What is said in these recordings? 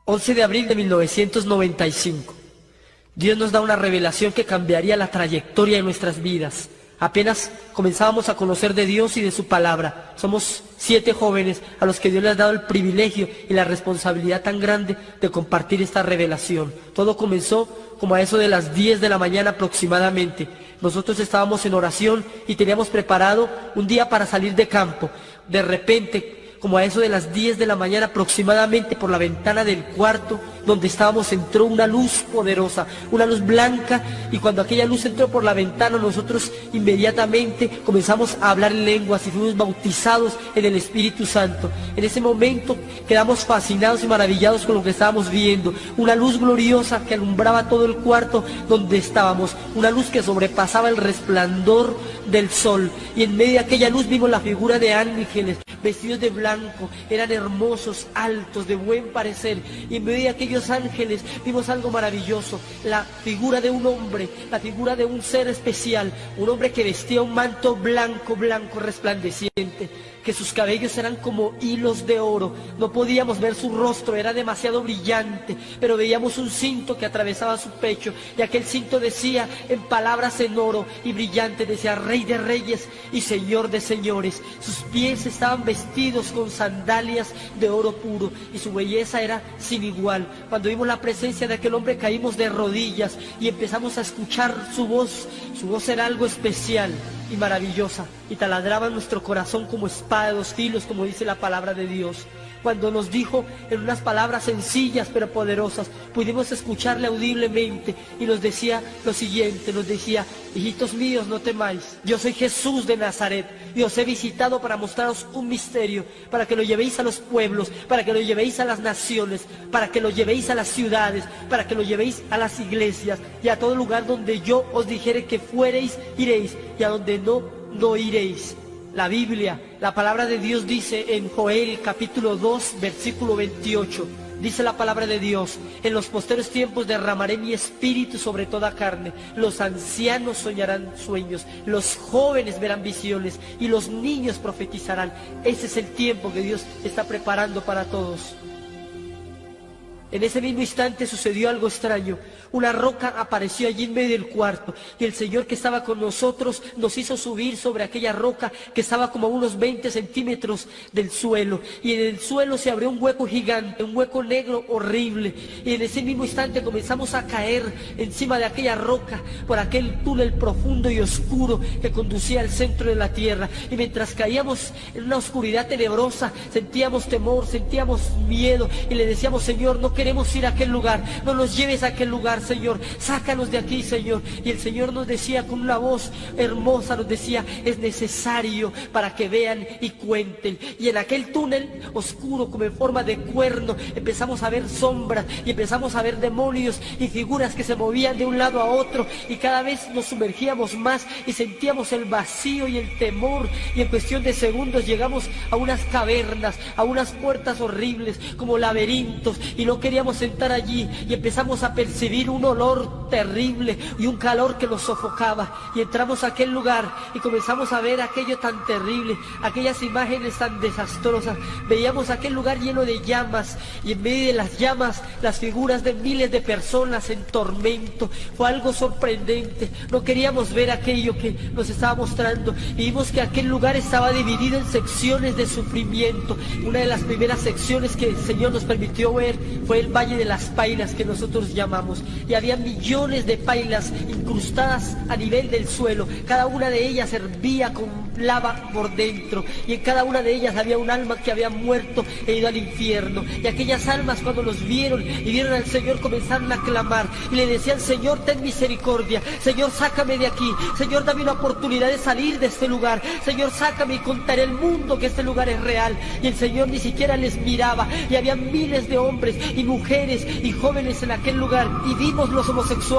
11 de abril de 1995. Dios nos da una revelación que cambiaría la trayectoria de nuestras vidas. Apenas comenzábamos a conocer de Dios y de su palabra. Somos 7 jóvenes a los que Dios les ha dado el privilegio y la responsabilidad tan grande de compartir esta revelación. Todo comenzó como a eso de las 10 de la mañana aproximadamente. Nosotros estábamos en oración y teníamos preparado un día para salir de campo. De repente, como a eso de las 10 de la mañana aproximadamente, por la ventana del cuarto donde estábamos entró una luz poderosa, una luz blanca, y cuando aquella luz entró por la ventana, nosotros inmediatamente comenzamos a hablar en lenguas y fuimos bautizados en el Espíritu Santo. En ese momento quedamos fascinados y maravillados con lo que estábamos viendo, una luz gloriosa que alumbraba todo el cuarto donde estábamos, una luz que sobrepasaba el resplandor del sol, y en medio de aquella luz vimos la figura de ángeles vestidos de blanco, eran hermosos, altos, de buen parecer, y en medio de aquellos ángeles vimos algo maravilloso, la figura de un hombre, la figura de un ser especial, un hombre que vestía un manto blanco, blanco, resplandeciente, que sus cabellos eran como hilos de oro, no podíamos ver su rostro, era demasiado brillante, pero veíamos un cinto que atravesaba su pecho, y aquel cinto decía en palabras en oro y brillante, decía Rey de Reyes y Señor de Señores. Sus pies estaban vestidos con sandalias de oro puro, y su belleza era sin igual. Cuando vimos la presencia de aquel hombre caímos de rodillas y empezamos a escuchar su voz era algo especial y maravillosa, y taladraba nuestro corazón como espada de 2 filos, como dice la palabra de Dios. Cuando nos dijo en unas palabras sencillas pero poderosas, pudimos escucharle audiblemente, y nos decía lo siguiente, nos decía: hijitos míos, no temáis, yo soy Jesús de Nazaret, y os he visitado para mostraros un misterio, para que lo llevéis a los pueblos, para que lo llevéis a las naciones, para que lo llevéis a las ciudades, para que lo llevéis a las iglesias, y a todo lugar donde yo os dijere que fuereis, iréis, y a donde no iréis. La Biblia, la palabra de Dios dice en Joel capítulo 2 versículo 28, dice la palabra de Dios: en los posteros tiempos derramaré mi espíritu sobre toda carne, los ancianos soñarán sueños, los jóvenes verán visiones y los niños profetizarán. Ese es el tiempo que Dios está preparando para todos. En ese mismo instante sucedió algo extraño. Una roca apareció allí en medio del cuarto, y el Señor que estaba con nosotros nos hizo subir sobre aquella roca que estaba como a unos 20 centímetros del suelo, y en el suelo se abrió un hueco gigante, un hueco negro horrible, y en ese mismo instante comenzamos a caer encima de aquella roca por aquel túnel profundo y oscuro que conducía al centro de la tierra, y mientras caíamos en una oscuridad tenebrosa sentíamos temor, sentíamos miedo, y le decíamos: Señor, no queremos ir a aquel lugar, no nos lleves a aquel lugar, Señor, sácanos de aquí, Señor. Y el Señor nos decía con una voz hermosa, nos decía: es necesario para que vean y cuenten. Y en aquel túnel oscuro como en forma de cuerno empezamos a ver sombras, y empezamos a ver demonios y figuras que se movían de un lado a otro, y cada vez nos sumergíamos más y sentíamos el vacío y el temor, y en cuestión de segundos llegamos a unas cavernas, a unas puertas horribles como laberintos, y no queríamos entrar allí, y empezamos a percibir un olor terrible y un calor que nos sofocaba, y entramos a aquel lugar y comenzamos a ver aquello tan terrible, aquellas imágenes tan desastrosas. Veíamos aquel lugar lleno de llamas, y en medio de las llamas las figuras de miles de personas en tormento. Fue algo sorprendente, no queríamos ver aquello que nos estaba mostrando, y vimos que aquel lugar estaba dividido en secciones de sufrimiento. Una de las primeras secciones que el Señor nos permitió ver fue el Valle de las Pailas, que nosotros llamamos, y había millones de pailas incrustadas a nivel del suelo. Cada una de ellas hervía con lava por dentro, y en cada una de ellas había un alma que había muerto e ido al infierno. Y aquellas almas, cuando los vieron y vieron al Señor, comenzaron a clamar y le decían: Señor, ten misericordia, Señor, sácame de aquí, Señor, dame una oportunidad de salir de este lugar, Señor, sácame y contaré al mundo que este lugar es real. Y el Señor ni siquiera les miraba, y había miles de hombres y mujeres y jóvenes en aquel lugar, y vimos los homosexuales,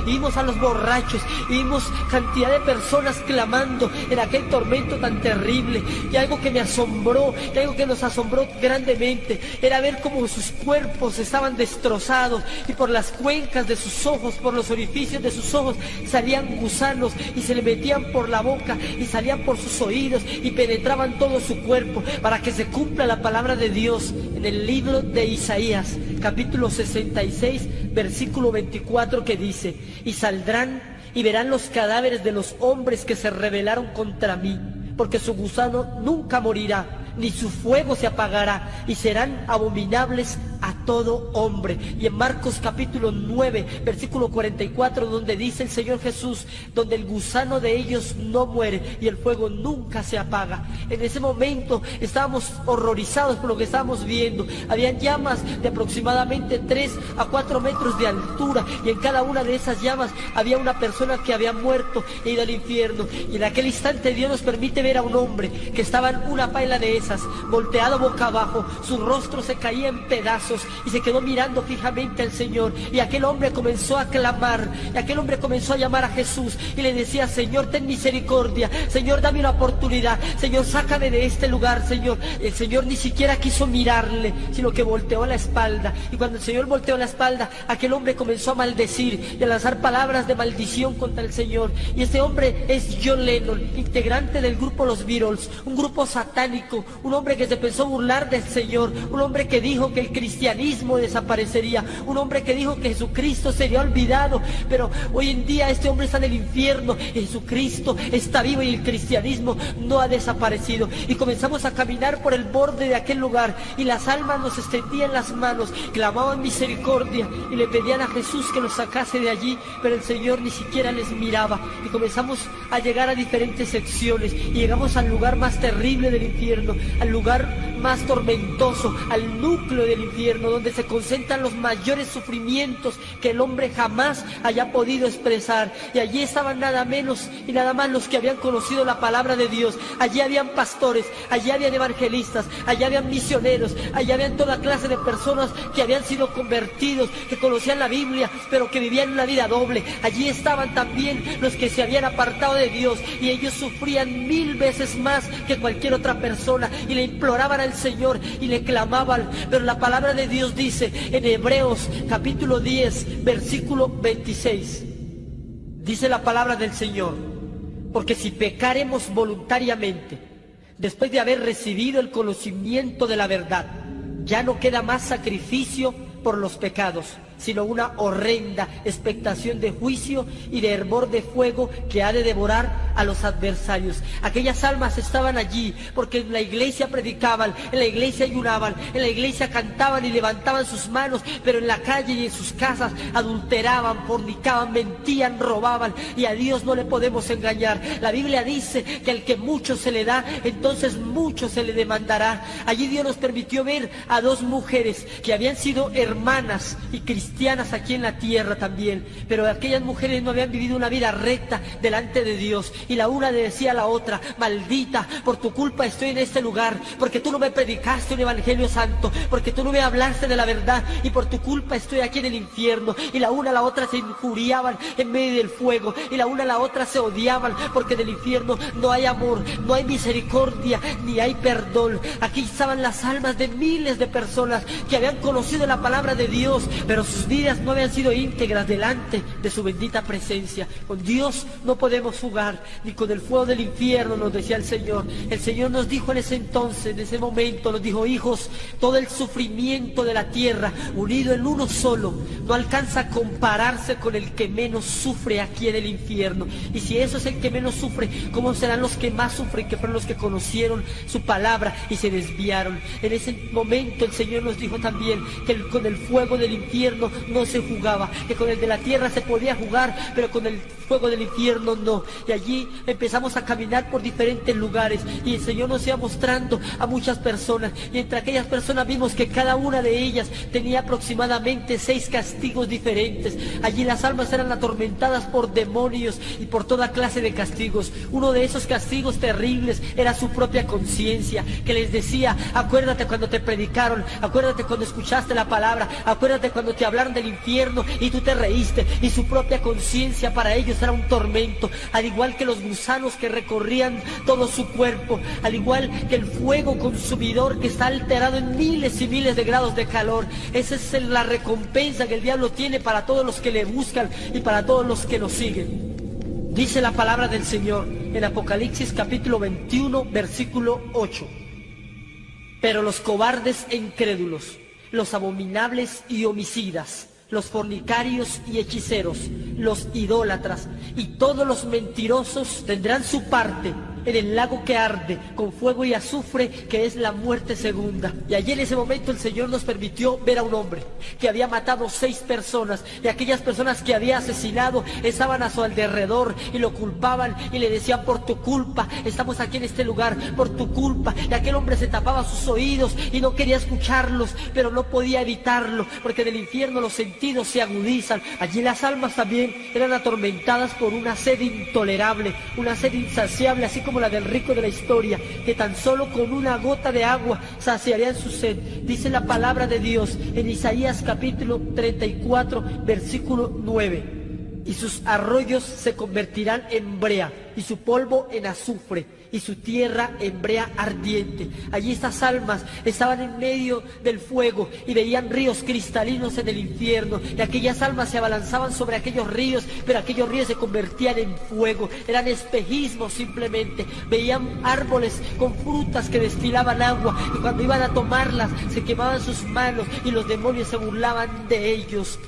y vimos a los borrachos, y vimos cantidad de personas clamando en aquel aquel tormento tan terrible. Y algo que me asombró, y algo que nos asombró grandemente, era ver cómo sus cuerpos estaban destrozados y por las cuencas de sus ojos, por los orificios de sus ojos, salían gusanos y se le metían por la boca y salían por sus oídos y penetraban todo su cuerpo, para que se cumpla la palabra de Dios en el libro de Isaías, capítulo 66, versículo 24, que dice: y saldrán y verán los cadáveres de los hombres que se rebelaron contra mí, porque su gusano nunca morirá, ni su fuego se apagará, y serán abominables a todo hombre. Y en Marcos capítulo 9, versículo 44, donde dice el Señor Jesús: donde el gusano de ellos no muere y el fuego nunca se apaga. En ese momento estábamos horrorizados por lo que estábamos viendo. Habían llamas de aproximadamente 3 a 4 metros de altura, y en cada una de esas llamas había una persona que había muerto e ido al infierno. Y en aquel instante Dios nos permite ver a un hombre que estaba en una paila de esas, volteado boca abajo, su rostro se caía en pedazos y se quedó mirando fijamente al Señor. Y aquel hombre comenzó a clamar, y aquel hombre comenzó a llamar a Jesús y le decía: Señor, ten misericordia, Señor, dame una oportunidad, Señor, sácame de este lugar, Señor. El Señor ni siquiera quiso mirarle, sino que volteó la espalda. Y cuando el Señor volteó la espalda, aquel hombre comenzó a maldecir y a lanzar palabras de maldición contra el Señor. Y este hombre es John Lennon, integrante del grupo Los Beatles, un grupo satánico, un hombre que se pensó burlar del Señor, un hombre que dijo que el cristianismo desaparecería, un hombre que dijo que Jesucristo sería olvidado. Pero hoy en día este hombre está en el infierno, Jesucristo está vivo y el cristianismo no ha desaparecido. Y comenzamos a caminar por el borde de aquel lugar, y las almas nos extendían las manos, clamaban misericordia y le pedían a Jesús que los sacase de allí, pero el Señor ni siquiera les miraba. Y comenzamos a llegar a diferentes secciones y llegamos al lugar más terrible del infierno, al lugar más tormentoso, al núcleo del infierno, donde se concentran los mayores sufrimientos que el hombre jamás haya podido expresar. Y allí estaban nada menos y nada más los que habían conocido la palabra de Dios. Allí habían pastores, allí habían evangelistas, allí habían misioneros, allí habían toda clase de personas que habían sido convertidos, que conocían la Biblia, pero que vivían una vida doble. Allí estaban también los que se habían apartado de Dios, y ellos sufrían 1000 veces más que cualquier otra persona, y le imploraban al Señor y le clamaban. Pero la palabra de Dios dice en Hebreos capítulo 10, versículo 26, dice la palabra del Señor: porque si pecaremos voluntariamente, después de haber recibido el conocimiento de la verdad, ya no queda más sacrificio por los pecados, sino una horrenda expectación de juicio y de hervor de fuego que ha de devorar a los adversarios. Aquellas almas estaban allí porque en la iglesia predicaban, en la iglesia ayunaban, en la iglesia cantaban y levantaban sus manos, pero en la calle y en sus casas adulteraban, fornicaban, mentían, robaban, y a Dios no le podemos engañar. La Biblia dice que al que mucho se le da, entonces mucho se le demandará. Allí Dios nos permitió ver a 2 mujeres que habían sido hermanas y cristianas aquí en la tierra también, pero aquellas mujeres no habían vivido una vida recta delante de Dios, y la una le decía a la otra: maldita, por tu culpa estoy en este lugar, porque tú no me predicaste un evangelio santo, porque tú no me hablaste de la verdad, y por tu culpa estoy aquí en el infierno. Y la una a la otra se injuriaban en medio del fuego, y la una a la otra se odiaban, porque en el infierno no hay amor, no hay misericordia, ni hay perdón. Aquí estaban las almas de miles de personas que habían conocido la palabra de Dios, pero sus vidas no habían sido íntegras delante de su bendita presencia. Con Dios no podemos jugar, ni con el fuego del infierno, nos decía el Señor. El Señor nos dijo en ese entonces, en ese momento, nos dijo: hijos, todo el sufrimiento de la tierra unido en uno solo no alcanza a compararse con el que menos sufre aquí en el infierno. Y si eso es el que menos sufre, ¿cómo serán los que más sufren, que fueron los que conocieron su palabra y se desviaron? En ese momento el Señor nos dijo también que con el fuego del infierno no se jugaba, que con el de la tierra se podía jugar, pero con el fuego del infierno no. Y allí empezamos a caminar por diferentes lugares, y el Señor nos iba mostrando a muchas personas, y entre aquellas personas vimos que cada una de ellas tenía aproximadamente 6 castigos diferentes. Allí las almas eran atormentadas por demonios y por toda clase de castigos. Uno de esos castigos terribles era su propia conciencia, que les decía: acuérdate cuando te predicaron, acuérdate cuando escuchaste la palabra, acuérdate cuando te hablaron hablaron del infierno y tú te reíste, y su propia conciencia para ellos era un tormento, al igual que los gusanos que recorrían todo su cuerpo, al igual que el fuego consumidor que está alterado en miles y miles de grados de calor. Esa es la recompensa que el diablo tiene para todos los que le buscan y para todos los que lo siguen. Dice la palabra del Señor en Apocalipsis capítulo 21, versículo 8. Pero los cobardes e incrédulos, los abominables y homicidas, los fornicarios y hechiceros, los idólatras y todos los mentirosos tendrán su parte en el lago que arde con fuego y azufre, que es la muerte segunda. Y allí en ese momento el Señor nos permitió ver a un hombre que había matado 6 personas, y aquellas personas que había asesinado estaban a su alrededor y lo culpaban y le decían: por tu culpa estamos aquí en este lugar, por tu culpa. Y aquel hombre se tapaba sus oídos y no quería escucharlos, pero no podía evitarlo, porque en el infierno los sentidos se agudizan. Allí las almas también eran atormentadas por una sed intolerable, una sed insaciable, así como la del rico de la historia, que tan solo con una gota de agua saciarían su sed. Dice la palabra de Dios en Isaías capítulo 34, versículo 9: y sus arroyos se convertirán en brea, y su polvo en azufre, y su tierra en brea ardiente. Allí estas almas estaban en medio del fuego y veían ríos cristalinos en el infierno, y aquellas almas se abalanzaban sobre aquellos ríos, pero aquellos ríos se convertían en fuego, eran espejismos simplemente. Veían árboles con frutas que destilaban agua, y cuando iban a tomarlas se quemaban sus manos y los demonios se burlaban de ellos.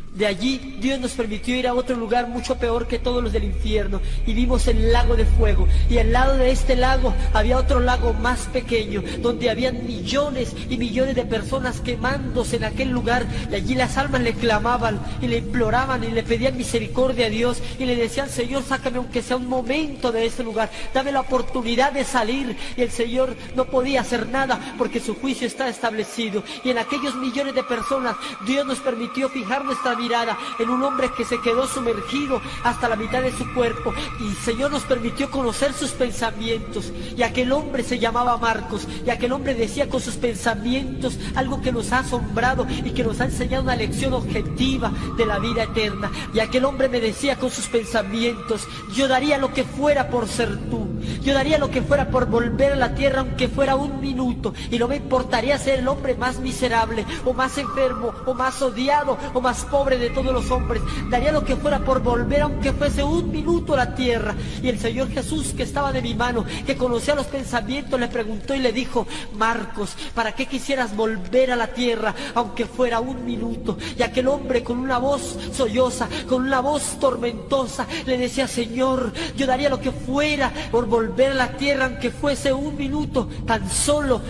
De allí Dios nos permitió ir a otro lugar mucho peor que todos los del infierno, y vimos el lago de fuego, y al lado de este lago había otro lago más pequeño, donde habían millones y millones de personas quemándose en aquel lugar. Y allí las almas le clamaban y le imploraban y le pedían misericordia a Dios, y le decían: Señor, sácame aunque sea un momento de este lugar, dame la oportunidad de salir. Y el Señor no podía hacer nada porque su juicio está establecido. Y en aquellos millones de personas Dios nos permitió fijar nuestra mirada en un hombre que se quedó sumergido hasta la mitad de su cuerpo, y el Señor nos permitió conocer sus pensamientos. Y aquel hombre se llamaba Marcos, y aquel hombre decía con sus pensamientos algo que nos ha asombrado y que nos ha enseñado una lección objetiva de la vida eterna. Y aquel hombre me decía con sus pensamientos: yo daría lo que fuera por ser tú, yo daría lo que fuera por volver a la tierra, aunque fuera un minuto, y no me importaría ser el hombre más miserable, o más enfermo, o más odiado, o más pobre de todos los hombres. Daría lo que fuera por volver, aunque fuese un minuto, a la tierra. Y el Señor Jesús, que estaba de mi mano, que conocía los pensamientos, le preguntó y le dijo: Marcos, ¿para qué quisieras volver a la tierra, aunque fuera un minuto? Y aquel hombre, con una voz solloza, con una voz tormentosa, le decía: Señor, yo daría lo que fuera por volver a la tierra, aunque fuese un minuto, tan solo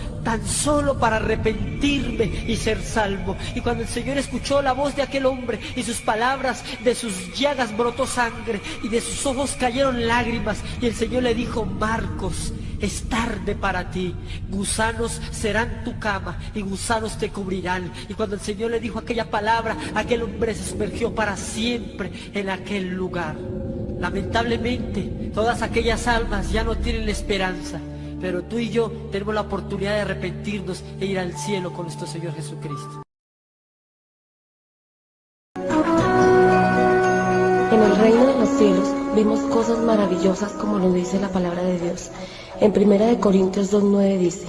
para arrepentirme y ser salvo. Y cuando el Señor escuchó la voz de aquel hombre y sus palabras, de sus llagas brotó sangre y de sus ojos cayeron lágrimas, y el Señor le dijo: Marcos, es tarde para ti, gusanos serán tu cama y gusanos te cubrirán. Y cuando el Señor le dijo aquella palabra, aquel hombre se sumergió para siempre en aquel lugar. Lamentablemente, todas aquellas almas ya no tienen esperanza, pero tú y yo tenemos la oportunidad de arrepentirnos e ir al cielo con nuestro Señor Jesucristo. En el reino de los cielos vimos cosas maravillosas, como lo dice la palabra de Dios. En 1 Corintios 2:9 dice: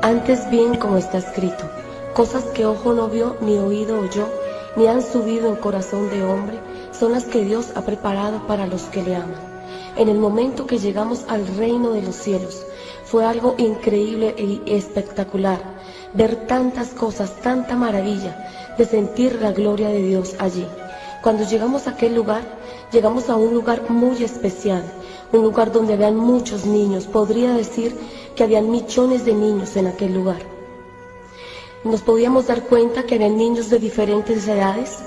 antes bien, como está escrito, cosas que ojo no vio, ni oído oyó, ni han subido en corazón de hombre, son las que Dios ha preparado para los que le aman. En el momento que llegamos al reino de los cielos, fue algo increíble y espectacular ver tantas cosas, tanta maravilla, de sentir la gloria de Dios allí. Cuando llegamos a aquel lugar, llegamos a un lugar muy especial, un lugar donde habían muchos niños. Podría decir que habían millones de niños en aquel lugar. Nos podíamos dar cuenta que eran niños de diferentes edades,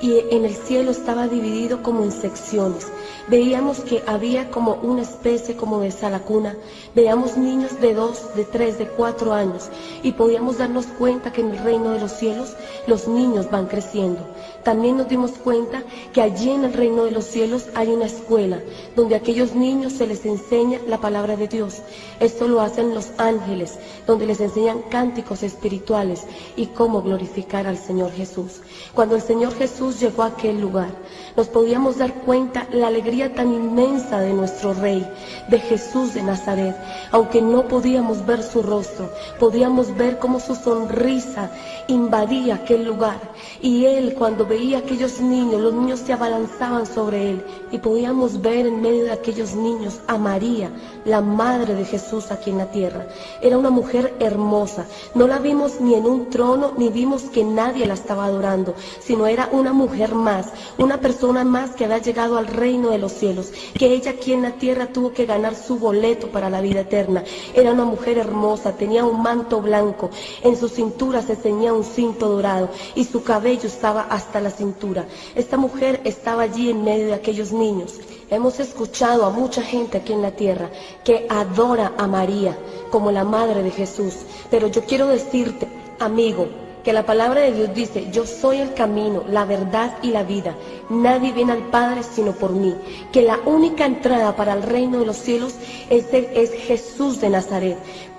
y en el cielo estaba dividido como en secciones. Veíamos que había como una especie como de sala cuna. Veíamos niños de 2, de 3, de 4 años y podíamos darnos cuenta que en el reino de los cielos los niños van creciendo. También nos dimos cuenta que allí en el reino de los cielos hay una escuela donde a aquellos niños se les enseña la palabra de Dios. Esto lo hacen los ángeles, donde les enseñan cánticos espirituales y cómo glorificar al Señor Jesús. Cuando el Señor Jesús llegó a aquel lugar, nos podíamos dar cuenta la alegría tan inmensa de nuestro Rey, de Jesús de Nazaret. Aunque no podíamos ver su rostro, podíamos ver cómo su sonrisa invadía aquel lugar. Y Él, cuando veía a aquellos niños, los niños se abalanzaban sobre Él. Y podíamos ver en medio de aquellos niños a María, la madre de Jesús aquí en la tierra. Era una mujer hermosa. No la vimos ni en un trono, ni vimos que nadie la estaba adorando, sino era una mujer más, una persona más que había llegado al reino de los cielos, que ella aquí en la tierra tuvo que ganar su boleto para la vida eterna. Era una mujer hermosa, tenía un manto blanco, en su cintura se ceñía un cinto dorado y su cabello estaba hasta la cintura. Esta mujer estaba allí en medio de aquellos niños. Hemos escuchado a mucha gente aquí en la tierra que adora a María como la madre de Jesús, pero yo quiero decirte, amigo, que la palabra de Dios dice: yo soy el camino, la verdad y la vida. Nadie viene al Padre sino por mí. Que la única entrada para el reino de los cielos es Jesús de Nazaret.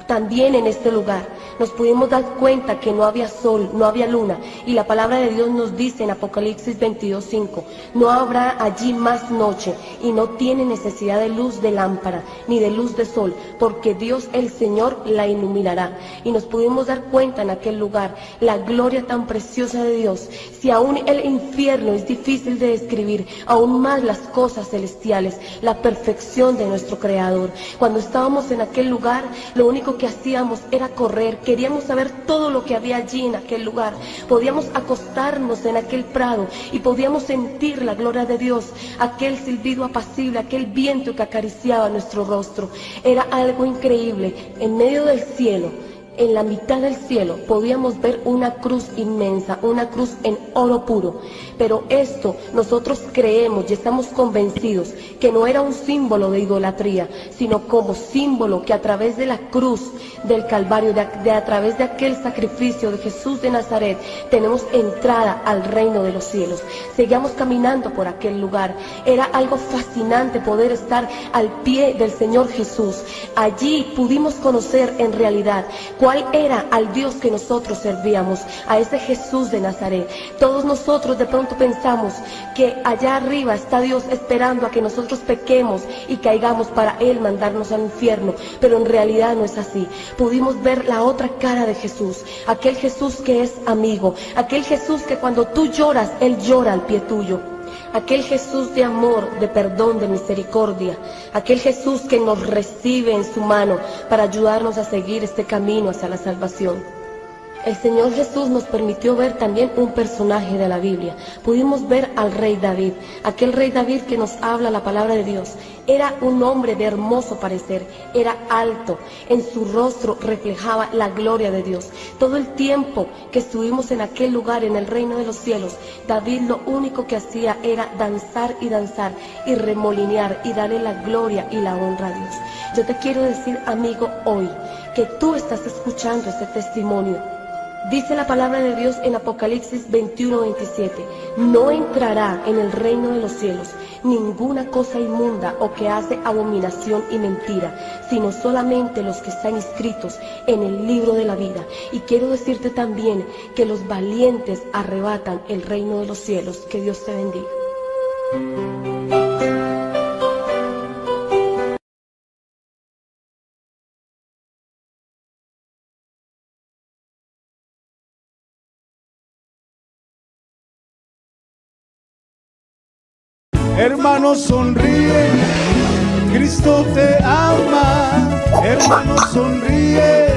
También en este lugar nos pudimos dar cuenta que no había sol, no había luna, y la palabra de Dios nos dice en Apocalipsis 22:5, no habrá allí más noche, y no tiene necesidad de luz de lámpara, ni de luz de sol, porque Dios el Señor la iluminará. Y nos pudimos dar cuenta en aquel lugar la gloria tan preciosa de Dios. Si aún el infierno es difícil de describir, aún más las cosas celestiales, la perfección de nuestro Creador. Cuando estábamos en aquel lugar, lo único que hacíamos era correr, queríamos saber todo lo que había allí en aquel lugar. Podíamos acostarnos en aquel prado y podíamos sentir la gloria de Dios, aquel silbido apacible, aquel viento que acariciaba nuestro rostro. Era algo increíble. En medio del cielo, en la mitad del cielo, podíamos ver una cruz inmensa, una cruz en oro puro. Pero esto nosotros creemos y estamos convencidos que no era un símbolo de idolatría, sino como símbolo que a través de la cruz del Calvario, a través de aquel sacrificio de Jesús de Nazaret, tenemos entrada al reino de los cielos. Seguíamos caminando por aquel lugar. Era algo fascinante poder estar al pie del Señor Jesús. Allí pudimos conocer en realidad cuál era al Dios que nosotros servíamos, a ese Jesús de Nazaret. Todos nosotros de pronto pensamos que allá arriba está Dios esperando a que nosotros pequemos y caigamos para Él mandarnos al infierno, pero en realidad no es así. Pudimos ver la otra cara de Jesús, aquel Jesús que es amigo, aquel Jesús que cuando tú lloras, Él llora al pie tuyo. Aquel Jesús de amor, de perdón, de misericordia. Aquel Jesús que nos recibe en su mano para ayudarnos a seguir este camino hacia la salvación. El Señor Jesús nos permitió ver también un personaje de la Biblia. Pudimos ver al rey David, aquel rey David que nos habla la palabra de Dios. Era un hombre de hermoso parecer, era alto, en su rostro reflejaba la gloria de Dios. Todo el tiempo que estuvimos en aquel lugar, en el reino de los cielos, David lo único que hacía era danzar y remolinear y darle la gloria y la honra a Dios. Yo te quiero decir, amigo, hoy, que tú estás escuchando este testimonio. Dice la palabra de Dios en Apocalipsis 21:27, no entrará en el reino de los cielos ninguna cosa inmunda o que hace abominación y mentira, sino solamente los que están inscritos en el libro de la vida. Y quiero decirte también que los valientes arrebatan el reino de los cielos. Que Dios te bendiga. Hermano, sonríe, Cristo te ama. Hermano, sonríe,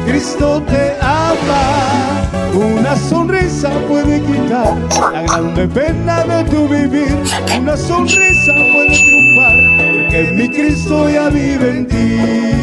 Cristo te ama. Una sonrisa puede quitar la grande pena de tu vivir. Una sonrisa puede triunfar, porque mi Cristo ya vive en ti.